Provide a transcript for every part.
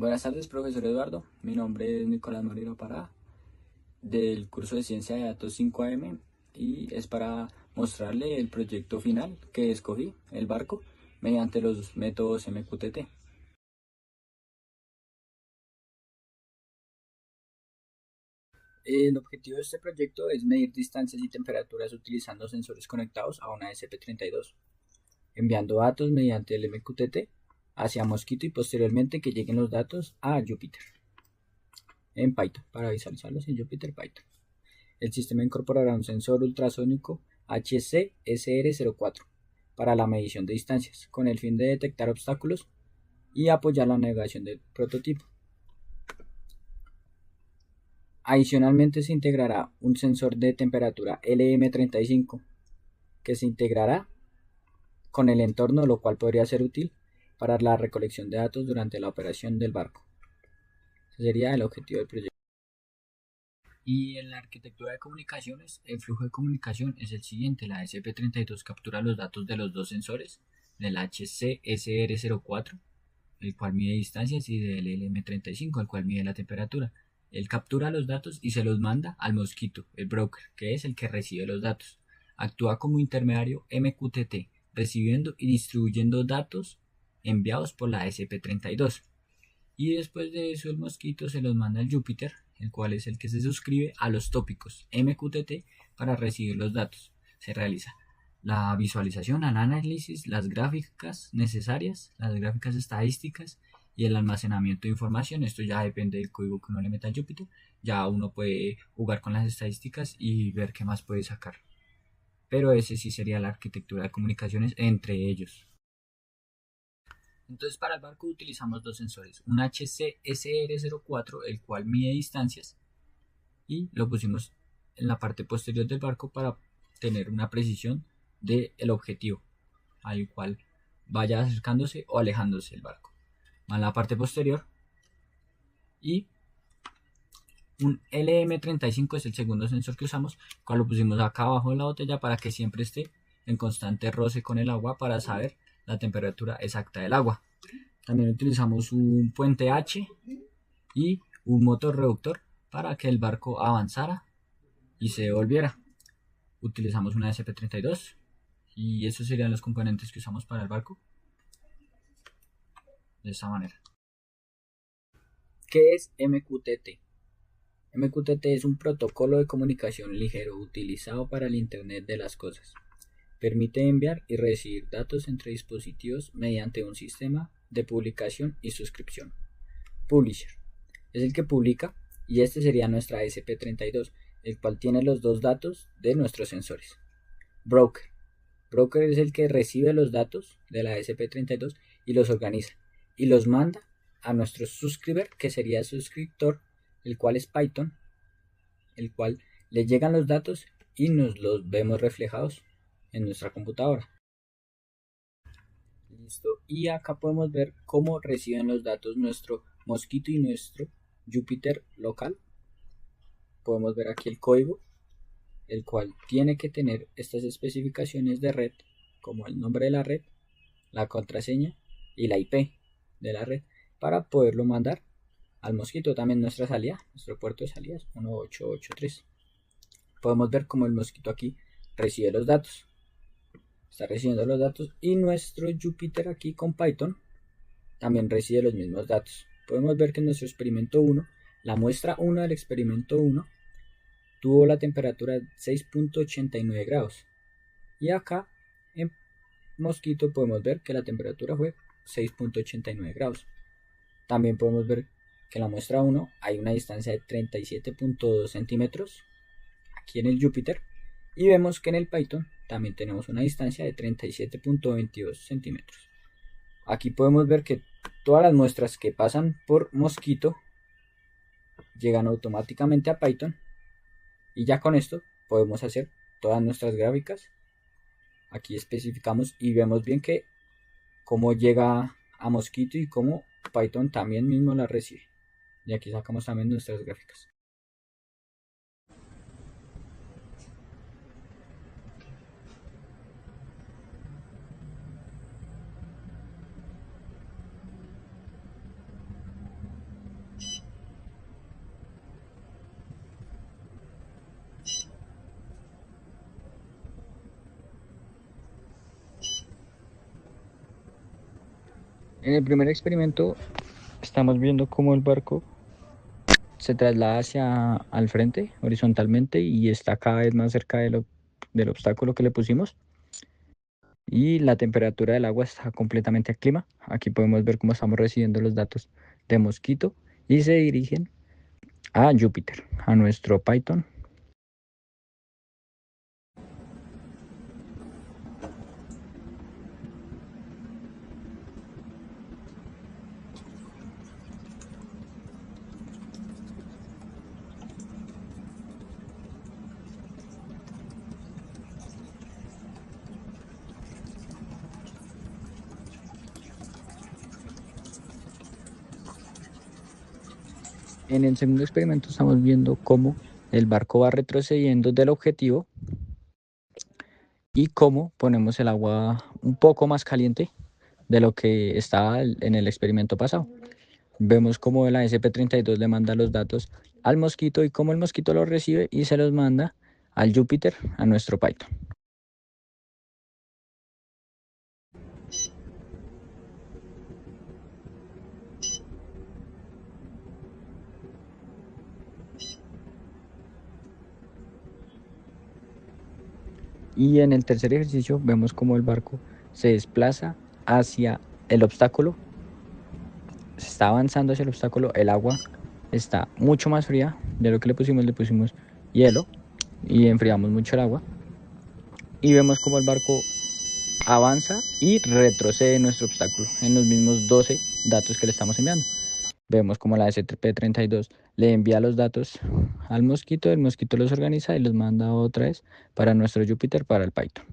Buenas tardes, profesor Eduardo. Mi nombre es Nicolás Moreno Pará, del curso de Ciencia de Datos 5AM, y es para mostrarle el proyecto final que escogí, el barco, mediante los métodos MQTT. El objetivo de este proyecto es medir distancias y temperaturas utilizando sensores conectados a una SP32, enviando datos mediante el MQTT hacia Mosquito y posteriormente que lleguen los datos a Jupyter en Python, para visualizarlos en Jupyter Python. El sistema incorporará un sensor ultrasónico HC-SR04 para la medición de distancias, con el fin de detectar obstáculos y apoyar la navegación del prototipo. Adicionalmente se integrará un sensor de temperatura LM35 que se integrará con el entorno, lo cual podría ser útil para la recolección de datos durante la operación del barco. Ese sería el objetivo del proyecto. Y en la arquitectura de comunicaciones, el flujo de comunicación es el siguiente. La SP32 captura los datos de los dos sensores, del HC-SR04, el cual mide distancias, y del LM35, el cual mide la temperatura. Él captura los datos y se los manda al Mosquito, el broker, que es el que recibe los datos. Actúa como intermediario MQTT, recibiendo y distribuyendo datos enviados por la SP32. Y después de eso el Mosquito se los manda al Jupyter, el cual es el que se suscribe a los tópicos MQTT para recibir los datos. Se realiza la visualización, el análisis, las gráficas necesarias, las gráficas estadísticas y el almacenamiento de información. Esto ya depende del código que uno le meta al Jupyter. Ya uno puede jugar con las estadísticas y ver qué más puede sacar. Pero ese sí sería la arquitectura de comunicaciones entre ellos. Entonces para el barco utilizamos dos sensores, un HC-SR04, el cual mide distancias, y lo pusimos en la parte posterior del barco para tener una precisión del objetivo al cual vaya acercándose o alejándose el barco. En la parte posterior, y un LM35 es el segundo sensor que usamos, el cual lo pusimos acá abajo de la botella para que siempre esté en constante roce con el agua para saber la temperatura exacta del agua. También utilizamos un puente H y un motor reductor para que el barco avanzara y se devolviera. Utilizamos una SP32 y esos serían los componentes que usamos para el barco. De esta manera. ¿Qué es MQTT? MQTT es un protocolo de comunicación ligero utilizado para el Internet de las cosas. Permite enviar y recibir datos entre dispositivos mediante un sistema de publicación y suscripción. Publisher es el que publica, y este sería nuestra SP32, el cual tiene los dos datos de nuestros sensores. Broker es el que recibe los datos de la SP32 y los organiza y los manda a nuestro subscriber, que sería suscriptor, el cual es Python, el cual le llegan los datos y nos los vemos reflejados en nuestra computadora. Listo. Y acá podemos ver cómo reciben los datos nuestro Mosquito y nuestro Jupyter local. Podemos ver aquí el código, el cual tiene que tener estas especificaciones de red, como el nombre de la red, la contraseña y la IP de la red, para poderlo mandar al Mosquito. También nuestra salida, nuestro puerto de salida es 1883. Podemos ver cómo el Mosquito aquí recibe los datos. Está recibiendo los datos, y nuestro Jupyter aquí con Python también recibe los mismos datos. Podemos ver que en nuestro experimento 1, la muestra 1 del experimento 1 tuvo la temperatura de 6.89 grados. Y acá en Mosquito podemos ver que la temperatura fue 6.89 grados. También podemos ver que en la muestra 1 hay una distancia de 37.2 centímetros aquí en el Jupyter, y vemos que en el Python también tenemos una distancia de 37.22 centímetros. Aquí podemos ver que todas las muestras que pasan por Mosquito llegan automáticamente a Python, y ya con esto podemos hacer todas nuestras gráficas. Aquí especificamos y vemos bien que cómo llega a Mosquito y cómo Python también mismo la recibe. Y aquí sacamos también nuestras gráficas. En el primer experimento estamos viendo cómo el barco se traslada hacia al frente horizontalmente y está cada vez más cerca del obstáculo que le pusimos. Y la temperatura del agua está completamente a clima. Aquí podemos ver cómo estamos recibiendo los datos de Mosquito y se dirigen a Júpiter, a nuestro Python. En el segundo experimento estamos viendo cómo el barco va retrocediendo del objetivo y cómo ponemos el agua un poco más caliente de lo que estaba en el experimento pasado. Vemos cómo la SP-32 le manda los datos al Mosquito y cómo el Mosquito los recibe y se los manda al Júpiter, a nuestro Python. Y en el tercer ejercicio vemos cómo el barco se desplaza hacia el obstáculo. Se está avanzando hacia el obstáculo, el agua está mucho más fría de lo que le pusimos hielo y enfriamos mucho el agua. Y vemos cómo el barco avanza y retrocede nuestro obstáculo en los mismos 12 datos que le estamos enviando. Vemos como la SP-32 le envía los datos al Mosquito, el Mosquito los organiza y los manda otra vez para nuestro Júpiter, para el Python.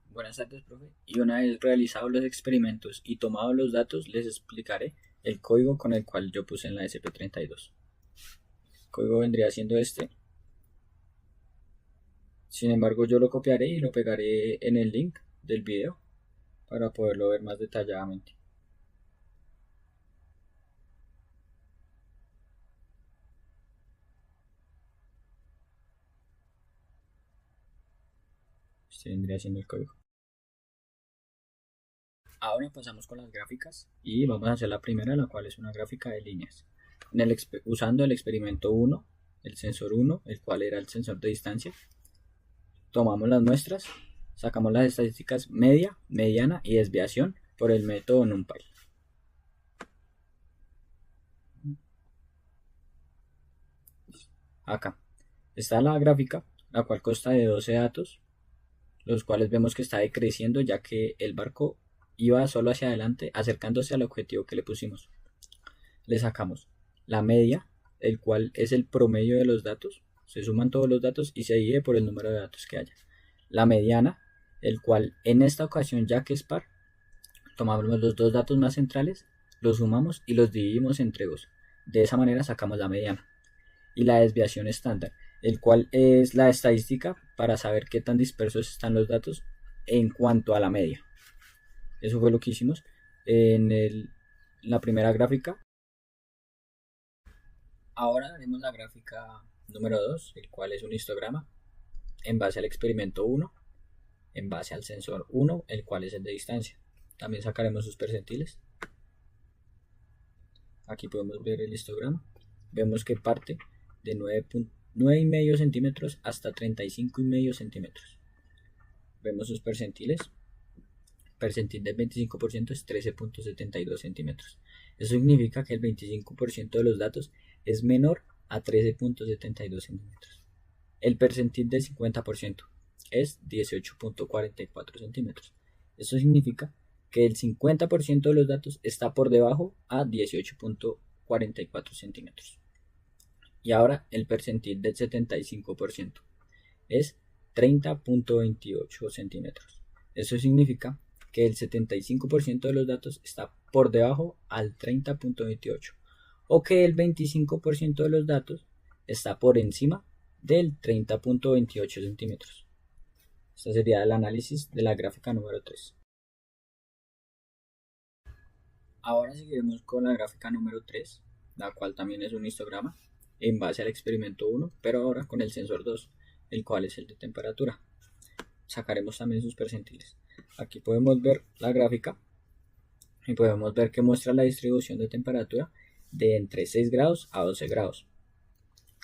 Buenas tardes, profe. Y una vez realizados los experimentos y tomados los datos, les explicaré el código con el cual yo puse en la SP-32. El código vendría siendo este. Sin embargo, yo lo copiaré y lo pegaré en el link del video para poderlo ver más detalladamente. Este vendría siendo el código. Ahora pasamos con las gráficas y vamos a hacer la primera, la cual es una gráfica de líneas. Usando el experimento 1, el sensor 1, el cual era el sensor de distancia, tomamos las muestras, sacamos las estadísticas media, mediana y desviación por el método NumPy. Acá está la gráfica, la cual consta de 12 datos, los cuales vemos que está decreciendo ya que el barco iba solo hacia adelante, acercándose al objetivo que le pusimos. Le sacamos la media, el cual es el promedio de los datos, se suman todos los datos y se divide por el número de datos que haya. La mediana, el cual en esta ocasión, ya que es par, tomamos los dos datos más centrales, los sumamos y los dividimos entre dos. De esa manera sacamos la mediana. Y la desviación estándar, el cual es la estadística para saber qué tan dispersos están los datos en cuanto a la media. Eso fue lo que hicimos en la primera gráfica. Ahora haremos la gráfica número 2, el cual es un histograma en base al experimento 1, en base al sensor 1, el cual es el de distancia. También sacaremos sus percentiles. Aquí podemos ver el histograma. Vemos que parte de 9,5 centímetros hasta 35,5 centímetros. Vemos sus percentiles. Percentil del 25% es 13,72 centímetros. Eso significa que el 25% de los datos es menor a 13,72 centímetros. El percentil del 50% es 18,44 centímetros. Eso significa que el 50% de los datos está por debajo a 18,44 centímetros. Y ahora el percentil del 75% es 30,28 centímetros. Eso significa que el 75% de los datos está por debajo al 30,28 o que el 25% de los datos está por encima del 30,28 centímetros. Este sería el análisis de la gráfica número 3. Ahora seguiremos con la gráfica número 3, la cual también es un histograma en base al experimento 1, pero ahora con el sensor 2, el cual es el de temperatura. Sacaremos también sus percentiles. Aquí podemos ver la gráfica y podemos ver que muestra la distribución de temperatura de entre 6 grados a 12 grados.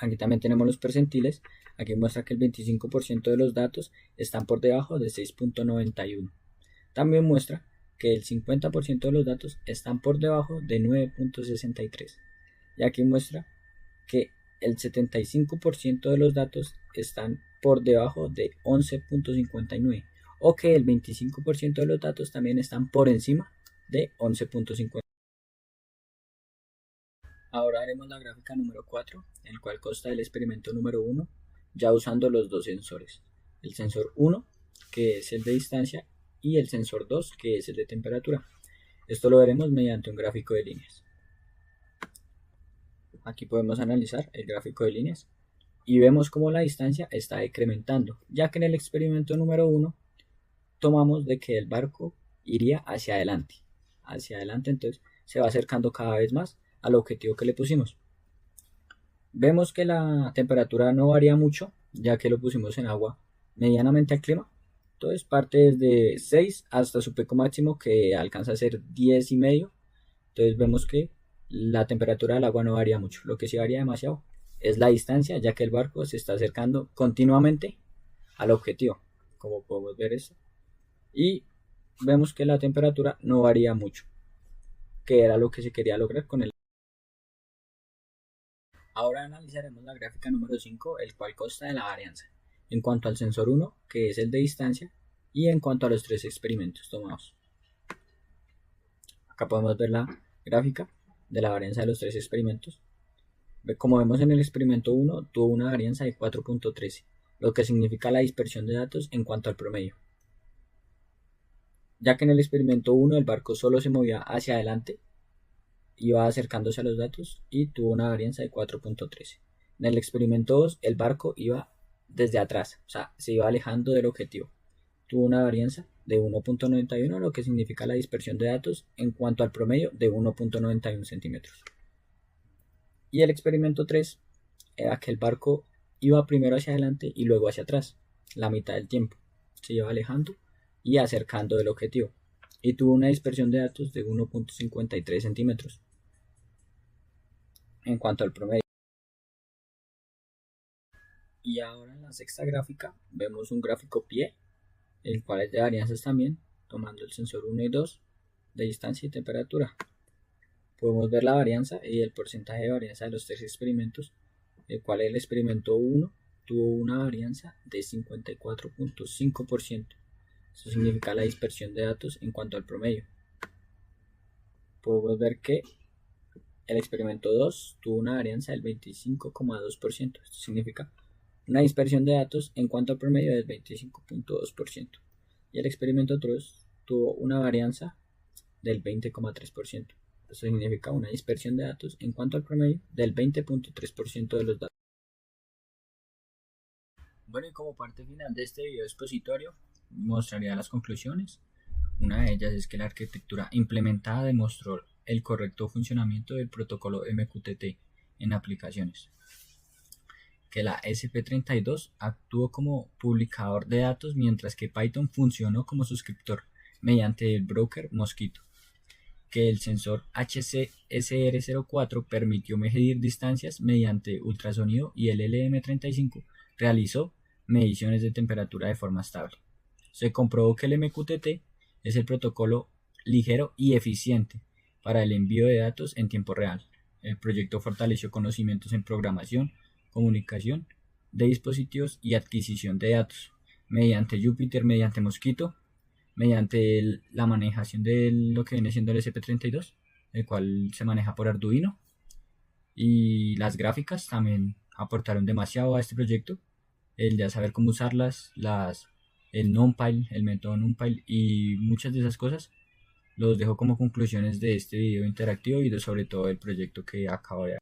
Aquí también tenemos los percentiles. Aquí muestra que el 25% de los datos están por debajo de 6.91. También muestra que el 50% de los datos están por debajo de 9.63. Y aquí muestra que el 75% de los datos están por debajo de 11.59. O que el 25% de los datos también están por encima de 11.50. Ahora haremos la gráfica número 4, el cual consta del experimento número 1, ya usando los dos sensores. El sensor 1, que es el de distancia, y el sensor 2, que es el de temperatura. Esto lo veremos mediante un gráfico de líneas. Aquí podemos analizar el gráfico de líneas y vemos cómo la distancia está decrementando, ya que en el experimento número 1 tomamos de que el barco iría hacia adelante. Entonces se va acercando cada vez más al objetivo que le pusimos. Vemos que la temperatura no varía mucho, ya que lo pusimos en agua medianamente al clima. Entonces parte desde 6 hasta su pico máximo, que alcanza a ser 10,5. Entonces vemos que la temperatura del agua no varía mucho. Lo que sí varía demasiado es la distancia, ya que el barco se está acercando continuamente al objetivo, como podemos ver esto. Y vemos que la temperatura no varía mucho, que era lo que se quería lograr con el. Ahora analizaremos la gráfica número 5, el cual consta de la varianza en cuanto al sensor 1, que es el de distancia, y en cuanto a los 3 experimentos tomados. Acá podemos ver la gráfica de la varianza de los 3 experimentos. Como vemos en el experimento 1, tuvo una varianza de 4.13, lo que significa la dispersión de datos en cuanto al promedio. Ya que en el experimento 1 el barco solo se movía hacia adelante, iba acercándose a los datos y tuvo una varianza de 4.13. En el experimento 2 el barco iba desde atrás, o sea, se iba alejando del objetivo. Tuvo una varianza de 1.91, lo que significa la dispersión de datos en cuanto al promedio de 1.91 centímetros. Y el experimento 3 era que el barco iba primero hacia adelante y luego hacia atrás, la mitad del tiempo. Se iba alejando y acercando del objetivo. Y tuvo una dispersión de datos de 1.53 centímetros en cuanto al promedio. Y ahora en la sexta gráfica vemos un gráfico pie, el cual es de varianzas también, tomando el sensor 1 y 2 de distancia y temperatura. Podemos ver la varianza y el porcentaje de varianza de los 3 experimentos, el cual el experimento 1 tuvo una varianza de 54.5%. Eso significa la dispersión de datos en cuanto al promedio. Podemos ver que el experimento 2 tuvo una varianza del 25.2%. Esto significa una dispersión de datos en cuanto al promedio del 25.2%. Y el experimento 3 tuvo una varianza del 20.3%. Esto significa una dispersión de datos en cuanto al promedio del 20.3% de los datos. Bueno, y como parte final de este video expositorio, mostraría las conclusiones. Una de ellas es que la arquitectura implementada demostró el correcto funcionamiento del protocolo MQTT en aplicaciones. Que la ESP32 actuó como publicador de datos, mientras que Python funcionó como suscriptor mediante el broker Mosquito. Que el sensor HCSR04 permitió medir distancias mediante ultrasonido y el LM35 realizó mediciones de temperatura de forma estable. Se comprobó que el MQTT es el protocolo ligero y eficiente para el envío de datos en tiempo real. El proyecto fortaleció conocimientos en programación, comunicación de dispositivos y adquisición de datos mediante Jupyter, mediante Mosquito, mediante la manejación de lo que viene siendo el ESP32, el cual se maneja por Arduino, y las gráficas también aportaron demasiado a este proyecto, el ya saber cómo usarlas, el NumPy, el método NumPy y muchas de esas cosas. Los dejo como conclusiones de este video interactivo y sobre todo el proyecto que acabo de